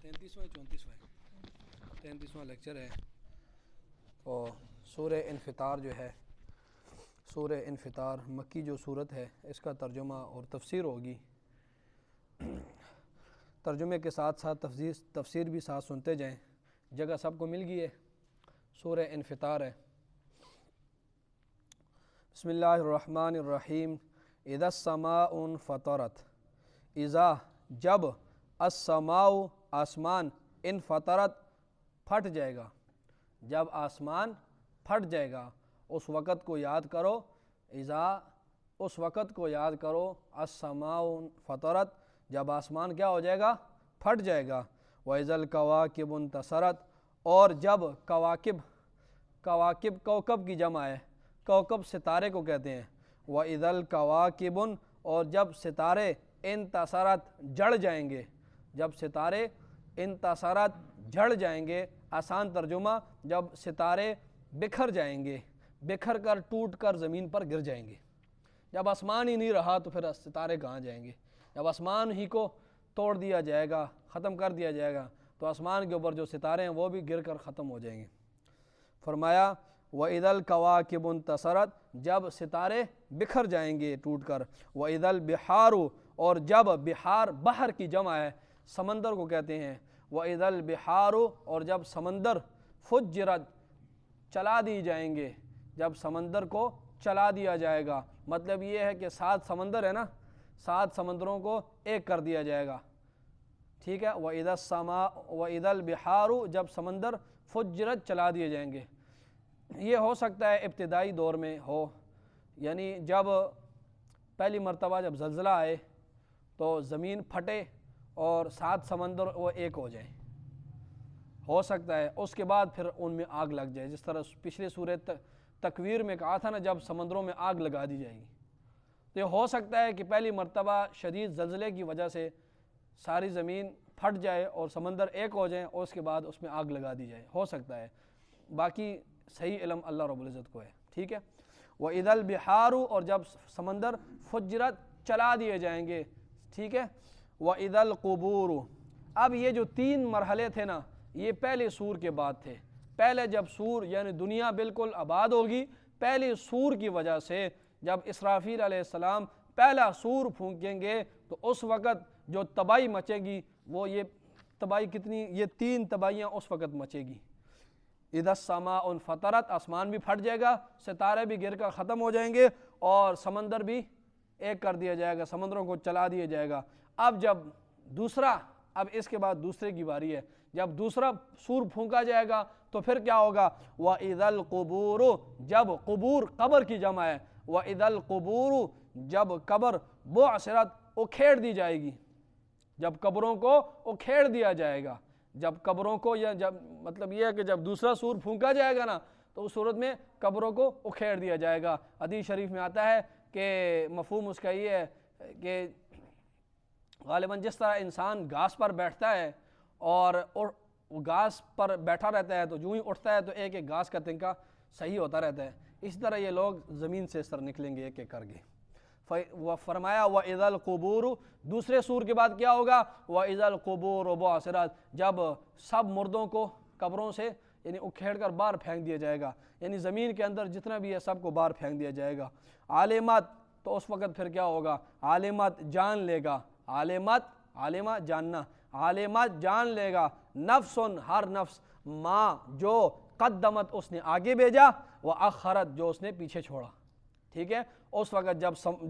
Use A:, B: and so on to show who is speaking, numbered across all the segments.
A: 33واں lecture ہے اور سورہ انفطار جو ہے، سورہ انفطار مکی جو صورت ہے، اس کا ترجمہ اور تفسیر ہوگی۔ ترجمے کے ساتھ ساتھ تفسیر بھی ساتھ سنتے جائیں، جگہ سب کو مل گئی ہے۔ سورہ انفطار ہے۔ بسم اللہ الرحمن الرحیم۔ اذا السماء انفطرت، اذا جب، السماء آسمان، انفطرت پھٹ جائے گا، جب آسمان پھٹ جائے گا، اس وقت کو یاد کرو۔ اذا اس وقت کو یاد کرو، السماء انفطرت جب آسمان کیا ہو جائے گا، پھٹ جائے گا۔ وَإِذَا الْكَوَاكِبُ انتثرت اور جب کواکب، کواکب کوکب کی جمع ہے، کوکب ستارے کو کہتے ہیں۔ وَإِذَا الْكَوَاكِبُ اور جب ستارے انتثرت جڑ جائیں گے، جب ستارے انتثرت جھڑ جائیں گے، آسان ترجمہ جب ستارے بکھر جائیں گے، بکھر کر ٹوٹ کر زمین پر گر جائیں گے۔ جب آسمان ہی نہیں رہا تو پھر ستارے کہاں جائیں گے؟ جب آسمان ہی کو توڑ دیا جائے گا، ختم کر دیا جائے گا، تو آسمان کے اوپر جو ستارے ہیں وہ بھی گر کر ختم ہو جائیں گے۔ فرمایا وَإِذَا الْكَوَاكِبُ انتثرت جب ستارے بکھر جائیں گے ٹوٹ کر۔ وَإِذَا الْبِحَارُ اور جب، بحار بحر کی جمع ہے، سمندر کو کہتے ہیں۔ وَإِذَا الْبِحَارُ اور جب سمندر، فُجِّرَت چلا دی جائیں گے، جب سمندر کو چلا دیا جائے گا، مطلب یہ ہے کہ 7 سمندر ہے نا، 7 سمندروں کو ایک کر دیا جائے گا، ٹھیک ہے۔ وَإِذَا السَّمَاءُ وَإِذَا الْبِحَارُ جب سمندر فُجِّرَت چلا دیے جائیں گے۔ یہ ہو سکتا ہے ابتدائی دور میں ہو، یعنی جب پہلی مرتبہ جب زلزلہ آئے تو زمین پھٹے اور 7 سمندر وہ ایک ہو جائیں، ہو سکتا ہے۔ اس کے بعد پھر ان میں آگ لگ جائے، جس طرح پچھلے سورہ تکویر میں کہا تھا نا، جب سمندروں میں آگ لگا دی جائے گی۔ تو یہ ہو سکتا ہے کہ پہلی مرتبہ شدید زلزلے کی وجہ سے ساری زمین پھٹ جائے اور سمندر ایک ہو جائیں اور اس کے بعد اس میں آگ لگا دی جائے، ہو سکتا ہے، باقی صحیح علم اللہ رب العزت کو ہے، ٹھیک ہے۔ وَإِذَا الْبِحَارُ اور جب سمندر فُجِّرَت چلا دیے جائیں گے، ٹھیک ہے۔ وَإِذَا الْقُبُورُ اب یہ جو 3 مرحلے تھے نا، یہ پہلے سور کے بعد تھے۔ پہلے جب سور یعنی دنیا بالکل آباد ہوگی، پہلی سور کی وجہ سے جب اسرافیل علیہ السلام پہلا سور پھونکیں گے تو اس وقت جو تباہی مچے گی، وہ یہ تباہی کتنی، یہ 3 تباہیاں اس وقت مچے گی۔ اذا السماء انفطرت آسمان بھی پھٹ جائے گا، ستارے بھی گر کر ختم ہو جائیں گے اور سمندر بھی ایک کر دیا جائے گا، سمندروں کو چلا دیا جائے گا۔ اب جب دوسرا، اب اس کے بعد دوسرے کی باری ہے، جب دوسرا سور پھونکا جائے گا تو پھر کیا ہوگا؟ وَإِذَا الْقُبُورُ جب، قبور قبر کی جمع ہے، وَإِذَا الْقُبُورُ جب قبر بُعْثِرَت اکھیڑ دی جائے گی، جب قبروں کو اکھیڑ دیا جائے گا، جب قبروں کو، یا جب مطلب یہ ہے کہ جب دوسرا سور پھونکا جائے گا نا تو اس صورت میں قبروں کو اکھیڑ دیا جائے گا۔ حدیث شریف میں آتا ہے کہ مفہوم اس کا یہ ہے کہ غالباً جس طرح انسان گھاس پر بیٹھتا ہے اور گھاس پر بیٹھا رہتا ہے تو جو ہی اٹھتا ہے تو ایک ایک گھاس کا تنکا صحیح ہوتا رہتا ہے، اسی طرح یہ لوگ زمین سے اس طرح نکلیں گے ایک ایک کر کے۔ فرمایا وَإِذَا الْقُبُورُ دوسرے سور کے بعد کیا ہوگا؟ وَإِذَا الْقُبُورُ بُعْثِرَت جب سب مردوں کو قبروں سے یعنی اکھیڑ کر باہر پھینک دیا جائے گا، یعنی زمین کے اندر جتنا بھی ہے سب کو باہر پھینک دیا جائے گا۔ عالمات تو اس وقت پھر کیا ہوگا؟ عالمات جان لے گا، عالمات، عالمہ جاننا، عالمات جان لے گا، نفس ہر نفس، ماں جو قدمت اس نے آگے بھیجا، وَأَخَّرَت جو اس نے پیچھے چھوڑا، ٹھیک ہے۔ اس وقت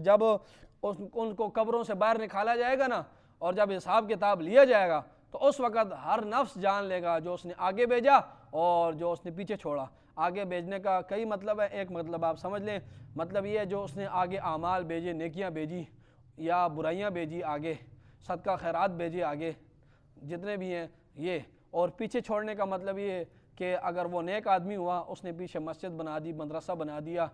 A: جب ان کو قبروں سے باہر نکالا جائے گا نا اور جب حساب کتاب لیا جائے گا تو اس وقت ہر نفس جان لے گا جو اس نے آگے بھیجا اور جو اس نے پیچھے چھوڑا۔ آگے بھیجنے کا کئی مطلب ہے، ایک مطلب آپ سمجھ لیں، مطلب یہ ہے جو اس نے آگے اعمال بھیجے، نیکیاں بھیجی یا برائیاں بھیجی آگے، صدقہ خیرات بھیجے آگے، جتنے بھی ہیں یہ۔ اور پیچھے چھوڑنے کا مطلب یہ ہے کہ اگر وہ نیک آدمی ہوا، اس نے پیچھے مسجد بنا دی، مدرسہ بنا دیا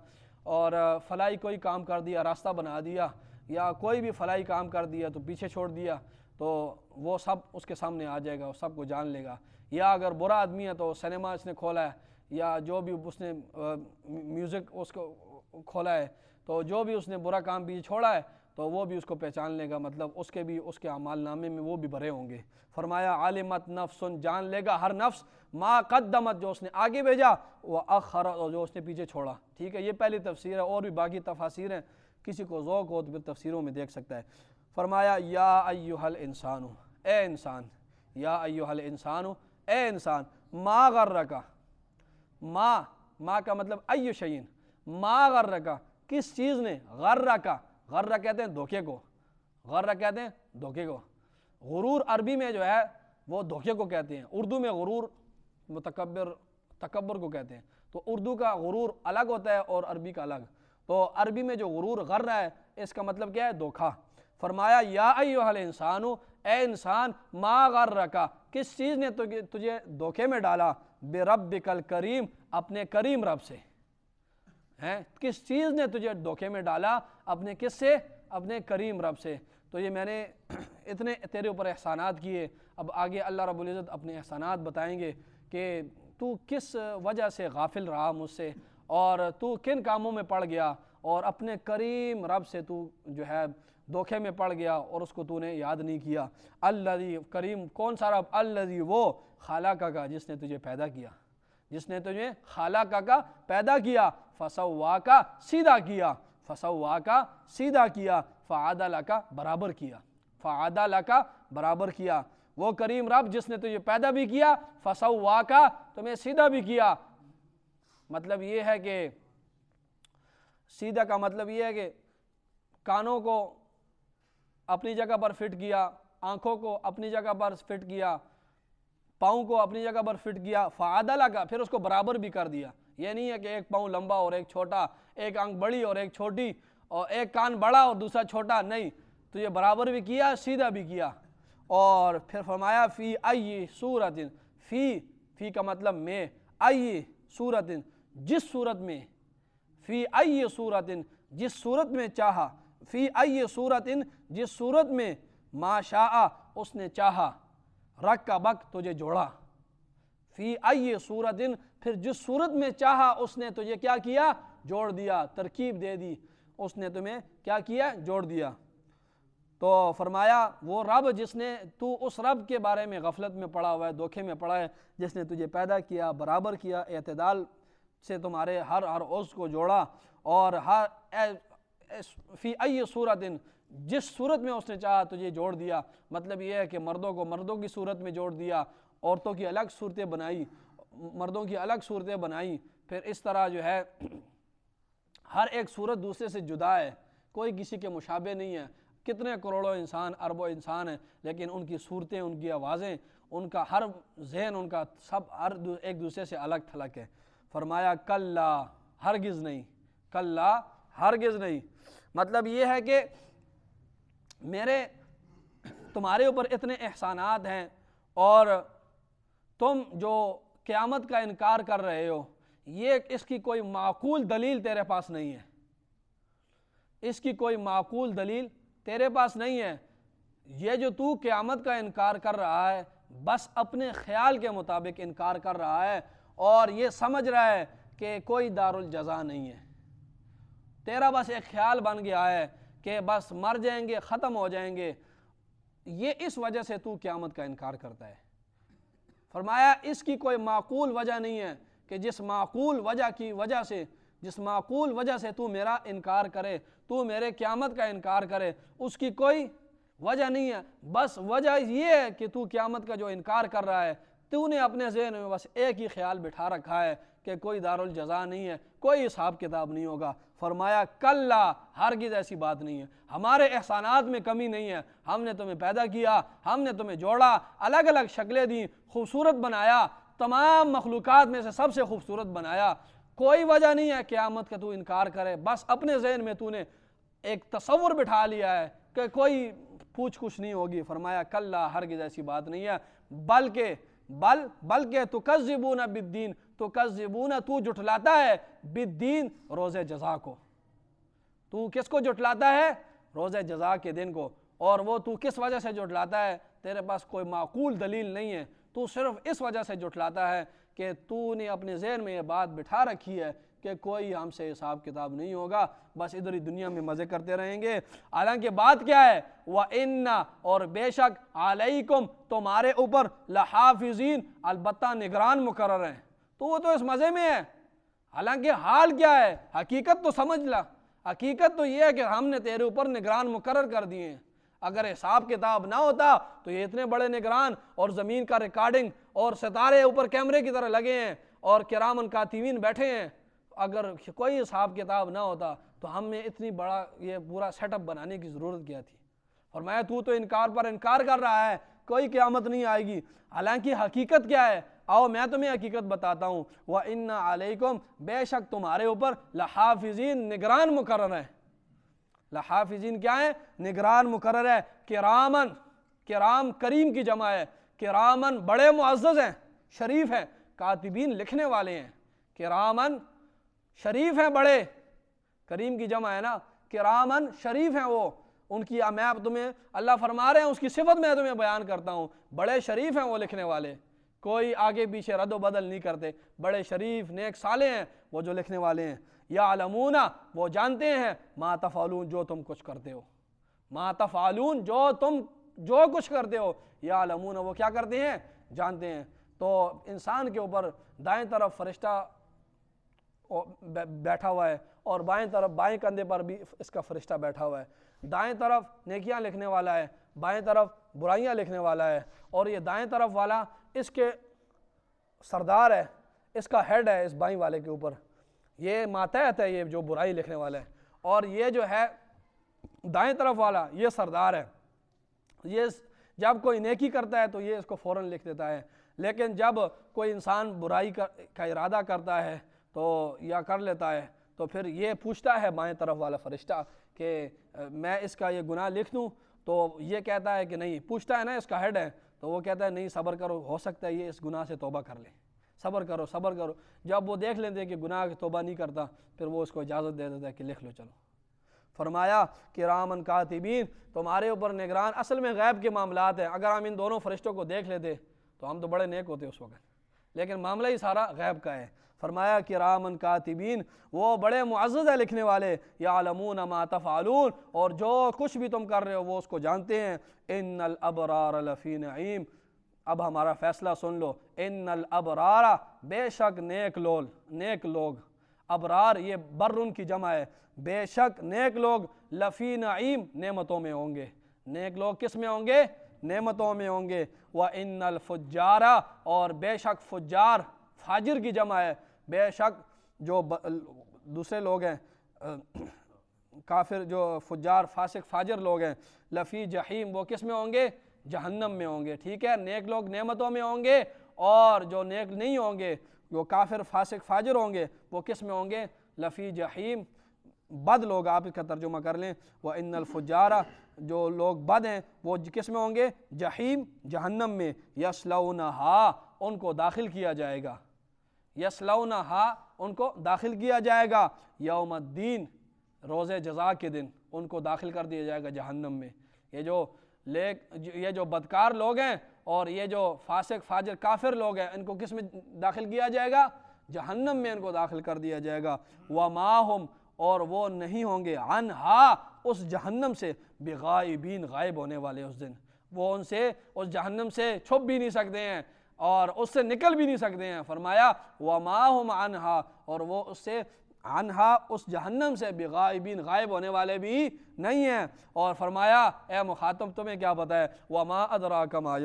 A: اور فلاحی کوئی کام کر دیا، راستہ بنا دیا، یا کوئی بھی فلاحی کام کر دیا تو پیچھے چھوڑ دیا، تو وہ سب اس کے سامنے آ جائے گا، وہ سب کو جان لے گا۔ یا اگر برا آدمی ہے تو سنیما اس نے کھولا ہے یا جو بھی اس نے میوزک اس کو کھولا ہے، تو جو بھی اس نے برا کام بھی چھوڑا ہے تو وہ بھی اس کو پہچان لے گا، مطلب اس کے بھی اس کے اعمال نامے میں وہ بھی بھرے ہوں گے۔ فرمایا عالمت نفس، جان لے گا ہر نفس، ما قدمت جو اس نے آگے بھیجا، وہ اخر جو اس نے پیچھے چھوڑا۔ ٹھیک ہے، یہ پہلی تفسیر ہے، اور بھی باقی تفاسیر ہیں، کسی کو ذوق ہو تو پھر تفسیروں میں دیکھ سکتا ہے۔ فرمایا یا ایھا الانسان، اے انسان، یا ایھا الانسان، اے انسان، ما غرک، ما کا مطلب ای شیئن، ما غرک، کس چیز نے، غرک، غرہ کہتے ہیں دھوکے کو، غرہ کہتے ہیں دھوکے کو۔ غرور عربی میں جو ہے وہ دھوکے کو کہتے ہیں، اردو میں غرور تکبر کو کہتے ہیں۔ تو اردو کا غرور الگ ہوتا ہے اور عربی کا الگ، تو عربی میں جو غرور غرہ ہے اس کا مطلب کیا ہے، دھوکا۔ فرمایا یا ایھا الانسان، اے انسان، ما غرک، کس چیز نے تجھے دھوکے میں ڈالا، بربک الکریم، اپنے کریم رب سے، کس چیز نے تجھے دھوکے میں ڈالا، اپنے کس سے، اپنے کریم رب سے۔ تو یہ میں نے اتنے تیرے اوپر احسانات کیے، اب آگے اللہ رب العزت اپنے احسانات بتائیں گے کہ تو کس وجہ سے غافل رہا مجھ سے، اور تو کن کاموں میں پڑ گیا، اور اپنے کریم رب سے تو جو ہے دھوکے میں پڑ گیا اور اس کو تو نے یاد نہیں کیا۔ الذی، کریم کون سا رب، الذی وہ، خلقک، جس نے تجھے پیدا کیا، جس نے تجھے خلقک پیدا کیا، فسواک، سیدھا کیا، فسواک، سیدھا کیا، فعدلک، برابر کیا، فعدلک، برابر کیا۔ وہ کریم رب جس نے تجھے پیدا بھی کیا، فسواک، تمہیں سیدھا بھی کیا۔ مطلب یہ ہے کہ سیدھا کا مطلب یہ ہے کہ کانوں کو اپنی جگہ پر فٹ کیا، آنکھوں کو اپنی جگہ پر فٹ کیا، پاؤں کو اپنی جگہ پر فٹ کیا، فعدلک، پھر اس کو برابر بھی کر دیا۔ یہ نہیں ہے کہ ایک پاؤں لمبا اور ایک چھوٹا، ایک آنکھ بڑی اور ایک چھوٹی، اور ایک کان بڑا اور دوسرا چھوٹا، نہیں، تو یہ برابر بھی کیا، سیدھا بھی کیا۔ اور پھر فرمایا فی ای صورت، فی کا مطلب میں، ای صورت، جس صورت میں، فی ای صورت، جس صورت میں چاہا، فی ای صورت، جس صورت میں، ما شاء، اس نے چاہا، رکبک، تجھے جوڑا، فی ای صورت، پھر جس صورت میں چاہا اس نے تجھے کیا کیا، جوڑ دیا، ترکیب دے دی، اس نے تمہیں کیا کیا، جوڑ دیا۔ تو فرمایا وہ رب جس نے، تو اس رب کے بارے میں غفلت میں پڑا ہوا ہے، دھوکے میں پڑا ہے، جس نے تجھے پیدا کیا، برابر کیا، اعتدال سے تمہارے ہر عضو کو جوڑا، اور فی ای صورت، جس صورت میں اس نے چاہا تجھے جوڑ دیا۔ مطلب یہ ہے کہ مردوں کو مردوں کی صورت میں جوڑ دیا، عورتوں کی الگ صورتیں بنائی، مردوں کی الگ صورتیں بنائی، پھر اس طرح جو ہے ہر ایک صورت دوسرے سے جدا ہے، کوئی کسی کے مشابہ نہیں ہے۔ کتنے کروڑوں انسان، اربوں انسان ہیں، لیکن ان کی صورتیں، ان کی آوازیں، ان کا ہر ذہن، ان کا سب ہر ایک دوسرے سے الگ تھلگ ہے۔ فرمایا کلا، ہرگز نہیں، کلا، ہرگز نہیں، مطلب یہ ہے کہ میرے تمہارے اوپر اتنے احسانات ہیں، اور تم جو قیامت کا انکار کر رہے ہو، یہ اس کی کوئی معقول دلیل تیرے پاس نہیں ہے، اس کی کوئی معقول دلیل تیرے پاس نہیں ہے۔ یہ جو تو قیامت کا انکار کر رہا ہے، بس اپنے خیال کے مطابق انکار کر رہا ہے، اور یہ سمجھ رہا ہے کہ کوئی دارالجزا نہیں ہے، تیرا بس ایک خیال بن گیا ہے کہ بس مر جائیں گے، ختم ہو جائیں گے، یہ اس وجہ سے تو قیامت کا انکار کرتا ہے۔ فرمایا اس کی کوئی معقول وجہ نہیں ہے کہ جس معقول وجہ سے تو میرا انکار کرے، تو میرے قیامت کا انکار کرے، اس کی کوئی وجہ نہیں ہے۔ بس وجہ یہ ہے کہ تو قیامت کا جو انکار کر رہا ہے، تو نے اپنے ذہن میں بس ایک ہی خیال بٹھا رکھا ہے کہ کوئی دارالجزا نہیں ہے، کوئی حساب کتاب نہیں ہوگا۔ فرمایا کلا، ہرگز ایسی بات نہیں ہے، ہمارے احسانات میں کمی نہیں ہے، ہم نے تمہیں پیدا کیا، ہم نے تمہیں جوڑا، الگ الگ شکلیں دیں، خوبصورت بنایا، تمام مخلوقات میں سے سب سے خوبصورت بنایا، کوئی وجہ نہیں ہے قیامت کا تو انکار کرے۔ بس اپنے ذہن میں تو نے ایک تصور بٹھا لیا ہے کہ کوئی پوچھ کچھ نہیں ہوگی۔ فرمایا کلا، ہرگز ایسی بات نہیں ہے، بلکہ تکذبون بالدین، تکذبون، تو جھٹلاتا ہے، بالدین، روز جزا کو۔ تو کس کو جھٹلاتا ہے؟ روز جزا کے دن کو۔ اور وہ تو کس وجہ سے جھٹلاتا ہے؟ تیرے پاس کوئی معقول دلیل نہیں ہے، تو صرف اس وجہ سے جھٹلاتا ہے کہ تو نے اپنے ذہن میں یہ بات بٹھا رکھی ہے کہ کوئی ہم سے حساب کتاب نہیں ہوگا، بس ادھر ہی دنیا میں مزے کرتے رہیں گے۔ حالانکہ بات کیا ہے؟ وَإِنَّ اور بے شک عَلَيْكُمْ تمہارے اوپر لحافظین البتہ نگران مقرر ہیں۔ تو وہ تو اس مزے میں ہے، حالانکہ حال کیا ہے؟ حقیقت تو سمجھ لا، حقیقت تو یہ ہے کہ ہم نے تیرے اوپر نگران مقرر کر دیے ہیں۔ اگر حساب کتاب نہ ہوتا تو یہ اتنے بڑے نگران اور زمین کا ریکارڈنگ اور ستارے اوپر کیمرے کی طرح لگے ہیں اور کرامن کاتبین بیٹھے ہیں، اگر کوئی حساب کتاب نہ ہوتا تو ہم نے اتنی بڑا یہ پورا سیٹ اپ بنانے کی ضرورت کیا تھی؟ فرمایا تو انکار پر انکار کر رہا ہے، کوئی قیامت نہیں آئے گی۔ حالانکہ حقیقت کیا ہے؟ آؤ میں تمہیں حقیقت بتاتا ہوں۔ وَإِنَّ عَلَيْكُمْ بے شک تمہارے اوپر لحافظین نگران مقرر ہیں۔ لحافظین کیا ہیں؟ نگران مقرر ہے۔ کرامن، کرام کریم کی جمع ہے، کرامن بڑے معزز ہیں، شریف ہیں، کاتبین لکھنے والے ہیں، کرامن شریف ہیں بڑے، کریم کی جمع ہے نا، کرامن شریف ہیں وہ، ان کی میں اب تمہیں اللہ فرما رہے ہیں اس کی صفت میں تمہیں بیان کرتا ہوں، بڑے شریف ہیں وہ لکھنے والے، کوئی آگے پیچھے رد و بدل نہیں کرتے، بڑے شریف نیک صالح ہیں وہ جو لکھنے والے ہیں۔ یعلمون وہ جانتے ہیں، ما تفعلون جو تم کچھ کرتے ہو، ما تفعلون جو تم جو کچھ کرتے ہو، یعلمون وہ کیا کرتے ہیں؟ جانتے ہیں۔ تو انسان کے اوپر دائیں طرف فرشتہ بیٹھا ہوا ہے اور بائیں طرف بائیں کندھے پر بھی اس کا فرشتہ بیٹھا ہوا ہے، دائیں طرف نیکیاں لکھنے والا ہے، بائیں طرف برائیاں لکھنے والا ہے، اور یہ دائیں طرف والا اس کے سردار ہے، اس کا ہیڈ ہے اس بائیں والے کے اوپر، یہ ماتحت ہے یہ جو برائی لکھنے والا ہے، اور یہ جو ہے دائیں طرف والا یہ سردار ہے، یہ جب کوئی نیکی کرتا ہے تو یہ اس کو فوراً لکھ دیتا ہے، لیکن جب کوئی انسان برائی کا ارادہ کرتا ہے تو یا کر لیتا ہے تو پھر یہ پوچھتا ہے بائیں طرف والا فرشتہ کہ میں اس کا یہ گناہ لکھ دوں، تو یہ کہتا ہے کہ نہیں، پوچھتا ہے نا اس کا ہیڈ ہے تو وہ کہتا ہے نہیں صبر کرو، ہو سکتا ہے یہ اس گناہ سے توبہ کر لے، صبر کرو صبر کرو۔ جب وہ دیکھ لیتے ہیں کہ گناہ کی توبہ نہیں کرتا پھر وہ اس کو اجازت دے دیتا ہے کہ لکھ لو چلو۔ فرمایا کرامن کاتبین تمہارے اوپر نگران، اصل میں غیب کے معاملات ہیں، اگر ہم ان دونوں فرشتوں کو دیکھ لیتے تو ہم تو بڑے نیک ہوتے اس وقت، لیکن معاملہ ہی سارا غیب کا ہے۔ فرمایا کرامن کاتبین وہ بڑے معزز ہے لکھنے والے، یعلمون ما تفعلون اور جو کچھ بھی تم کر رہے ہو وہ اس کو جانتے ہیں۔ ان الابرار لفی نعیم، اب ہمارا فیصلہ سن لو، ان الابرار بے شک نیک لوگ، ابرار یہ برن کی جمع ہے، بے شک نیک لوگ لفی نعیم نعمتوں میں ہوں گے، نیک لوگ کس میں ہوں گے؟ نعمتوں میں ہوں گے۔ وَإِنَّ الْفُجَّارَ اور بے شک فجار فاجر کی جمع ہے، بے شک جو دوسرے لوگ ہیں کافر، جو فجار فاسق فاجر لوگ ہیں، لفی جہیم وہ کس میں ہوں گے؟ جہنم میں ہوں گے، ٹھیک ہے، نیک لوگ نعمتوں میں ہوں گے اور جو نیک نہیں ہوں گے، جو کافر فاسق فاجر ہوں گے وہ کس میں ہوں گے؟ لفی جہیم، بد لوگ آپ اس کا ترجمہ کر لیں، وَإِنَّ الْفُجَّارَ جو لوگ بد ہیں وہ کس میں ہوں گے؟ جہیم جہنم میں، یصلونہا ان کو داخل کیا جائے گا، یصلونہا ان کو داخل کیا جائے گا، یوم الدین روز جزا کے دن ان کو داخل کر دیا جائے گا جہنم میں۔ یہ جو بدکار لوگ ہیں اور یہ جو فاسق فاجر کافر لوگ ہیں ان کو کس میں داخل کیا جائے گا؟ جہنم میں ان کو داخل کر دیا جائے گا۔ وَمَا هُمْ اور وہ نہیں ہوں گے عنہا اس جہنم سے بغائبین غائب ہونے والے اس دن، وہ ان سے اس جہنم سے چھپ بھی نہیں سکتے ہیں اور اس سے نکل بھی نہیں سکتے ہیں۔ فرمایا وَمَا هُمْ عنہا اور وہ اس سے عنہا اس جہنم سے بغائبین غائب ہونے والے بھی نہیں ہیں۔ اور فرمایا اے مخاطب تمہیں کیا پتہ ہے؟ وَمَا أَدْرَاكَ مَا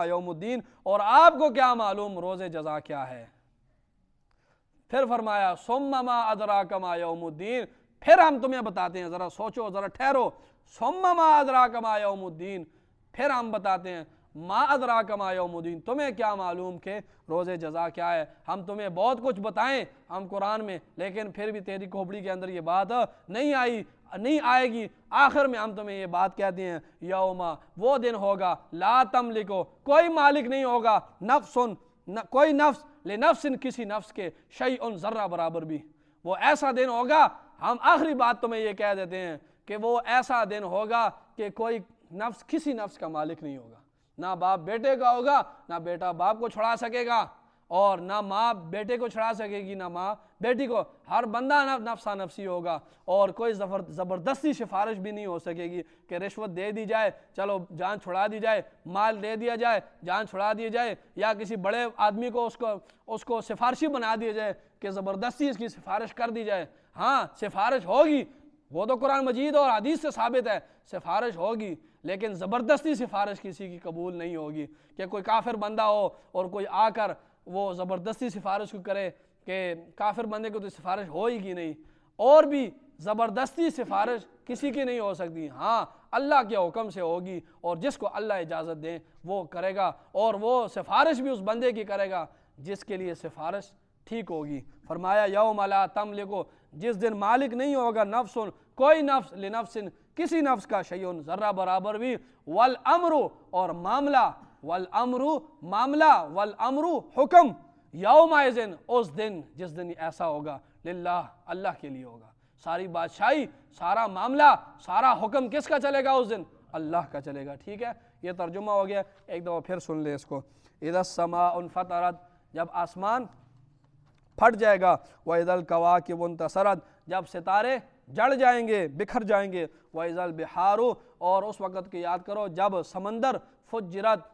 A: يَوْمُ الدِّينِ اور آپ کو کیا معلوم روز جزا کیا ہے؟ پھر فرمایا ثُمَّ مَا أَدْرَاكَ مَا يَوْمُ الدِّينِ پھر ہم تمہیں بتاتے ہیں، ذرا سوچو ذرا ٹھہرو، ثُمَّ مَا أَدْرَاكَ مَا يَوْمُ الدِّينِ پھر ہم بتاتے ہیں ما ادراک ما یوم الدین تمہیں کیا معلوم کہ روز جزا کیا ہے۔ ہم تمہیں بہت کچھ بتائیں ہم قرآن میں، لیکن پھر بھی تیری کھوپڑی کے اندر یہ بات نہیں آئے گی۔ آخر میں ہم تمہیں یہ بات کہتے ہیں یوم وہ دن ہوگا لا تملکو کوئی مالک نہیں ہوگا، کوئی نفس لنفس کسی نفس کے شیئن ذرہ برابر بھی، وہ ایسا دن ہوگا۔ ہم آخری بات تمہیں یہ کہہ دیتے ہیں کہ وہ ایسا دن ہوگا کہ کوئی نفس کسی نفس کا مالک نہیں ہوگا، نہ باپ بیٹے کا ہوگا، نہ بیٹا باپ کو چھڑا سکے گا، اور نہ ماں بیٹے کو چھڑا سکے گی نہ ماں بیٹی کو. ہر بندہ نفسا نفسی ہوگا اور کوئی زبردستی سفارش بھی نہیں ہو سکے گی کہ رشوت دے دی جائے چلو جان چھڑا دی جائے, مال دے دیا جائے جان چھڑا دی جائے, یا کسی بڑے آدمی کو اس کو سفارشی بنا دیا جائے کہ زبردستی اس کی سفارش کر دی جائے. ہاں سفارش ہوگی, وہ تو قرآن مجید اور حدیث سے ثابت ہے, سفارش ہوگی, لیکن زبردستی سفارش کسی کی قبول نہیں ہوگی. کہ کوئی کافر بندہ ہو اور کوئی آ کر وہ زبردستی سفارش کو کرے کہ کافر بندے کو تو سفارش ہوئی کی نہیں. اور بھی زبردستی سفارش کسی کی نہیں ہو سکتی, ہاں اللہ کے حکم سے ہوگی, اور جس کو اللہ اجازت دیں وہ کرے گا, اور وہ سفارش بھی اس بندے کی کرے گا جس کے لیے سفارش ٹھیک ہوگی. فرمایا یوم لا تملک, جس دن مالک نہیں ہوگا نفس کوئی نفس لنفس کسی نفس کا شیئن ذرہ برابر بھی, والامر اور معاملہ, والامر معاملہ, والامر حکم, یوم اذن اس دن جس دن ایسا ہوگا, للہ اللہ کے لیے ہوگا. ساری بادشاہی, سارا معاملہ, سارا حکم کس کا چلے گا اس دن؟ اللہ کا چلے گا. ٹھیک ہے, یہ ترجمہ ہو گیا, ایک دفعہ پھر سن لے اس کو. اذا السماء انفطرت, جب آسمان پھٹ جائے گا, وَإِذَا الْكَوَاكِبُ انتَثَرَتْ, جب ستارے جڑ جائیں گے بکھر جائیں گے, وَإِذَا الْبِحَارُ, اور اس وقت کی یاد کرو جب سمندر فجرت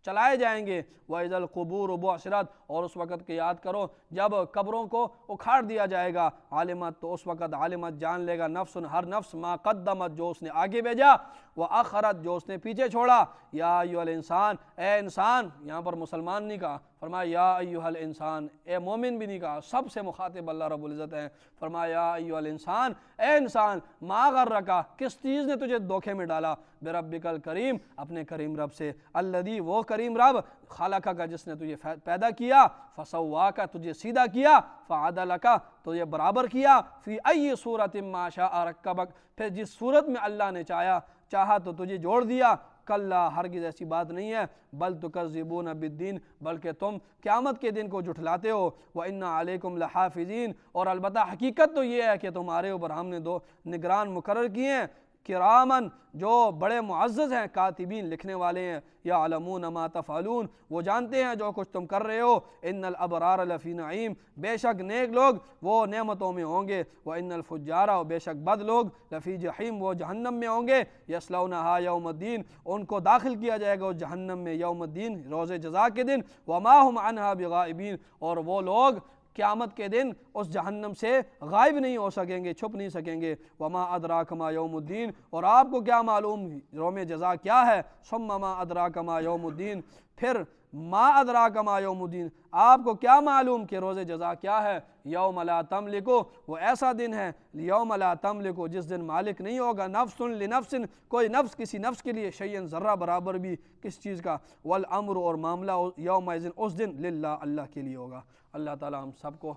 A: چلائے جائیں گے, وَإِذَا الْقُبُورُ بُعْثِرَتْ, اور اس وقت کی یاد کرو جب قبروں کو اکھاڑ دیا جائے گا, عالمت, تو اس وقت عالمت جان لے گا نفس ہر نفس ما قدمت جو اس نے آگے بھیجا, وَأَخَرَتْ جو اس نے پیچھے چھوڑا. یا ایھا الانسان, اے انسان, یہاں پر مسلمان نہیں کہا, فرمایا یا ایھا الانسان, اے مومن بھی نہیں کہا, سب سے مخاطب اللہ رب العزت ہے. فرمایا یا ایھا الانسان, اے انسان, ما غرک, کس چیز نے تجھے دھوکے میں ڈالا, بربک الکریم, اپنے کریم رب سے, الذی, وہ کریم رب, خالق کا, جس نے تجھے پیدا کیا, فسواک, تجھے سیدھا کیا, فعدلک, تجھے برابر کیا, فی ای صورت ما شاء رکبک, پھر جس صورت میں اللہ نے چاہا تو تجھے جوڑ دیا. کلا, ہرگز ایسی بات نہیں ہے, بل تکذبون بالدین, بلکہ تم قیامت کے دن کو جھٹلاتے ہو, وَإِنَّ عَلَيْكُمْ لَحَافِظِينَ, اور البتہ حقیقت تو یہ ہے کہ تمہارے اوپر ہم نے 2 نگران مقرر کیے ہیں, کرامن, جو بڑے معزز ہیں, کاتبین, لکھنے والے ہیں, یعلمون ما تفعلون, وہ جانتے ہیں جو کچھ تم کر رہے ہو. ان الابرار لفی نعیم, بے شک نیک لوگ وہ نعمتوں میں ہوں گے, وان الفجار, اور بے شک بد لوگ, لفی جحیم, وہ جہنم میں ہوں گے, یصلونھا یوم الدین, ان کو داخل کیا جائے گا اس جہنم میں یوم الدین, روز جزا کے دن, وما هم عنھا بغائبین, اور وہ لوگ قیامت کے دن اس جہنم سے غائب نہیں ہو سکیں گے, چھپ نہیں سکیں گے. وما ادراک ما یوم الدین, اور آپ کو کیا معلوم یوم جزا کیا ہے. ثم ما ادراک ما یوم الدین, پھر ما ادراک ما یوم الدین, آپ کو کیا معلوم کہ روز جزا کیا ہے. یوم لا تملک, وہ ایسا دن ہے, یوم لا تملک, جس دن مالک نہیں ہوگا نفس لنفس, کوئی نفس کسی نفس کے لیے, شیئن ذرہ برابر بھی کس چیز کا, والامر, اور معاملہ یوم اذن اس دن, للہ اللہ کے لیے ہوگا. اللہ تعالی ہم سب کو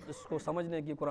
A: اس کو سمجھنے کی قرآن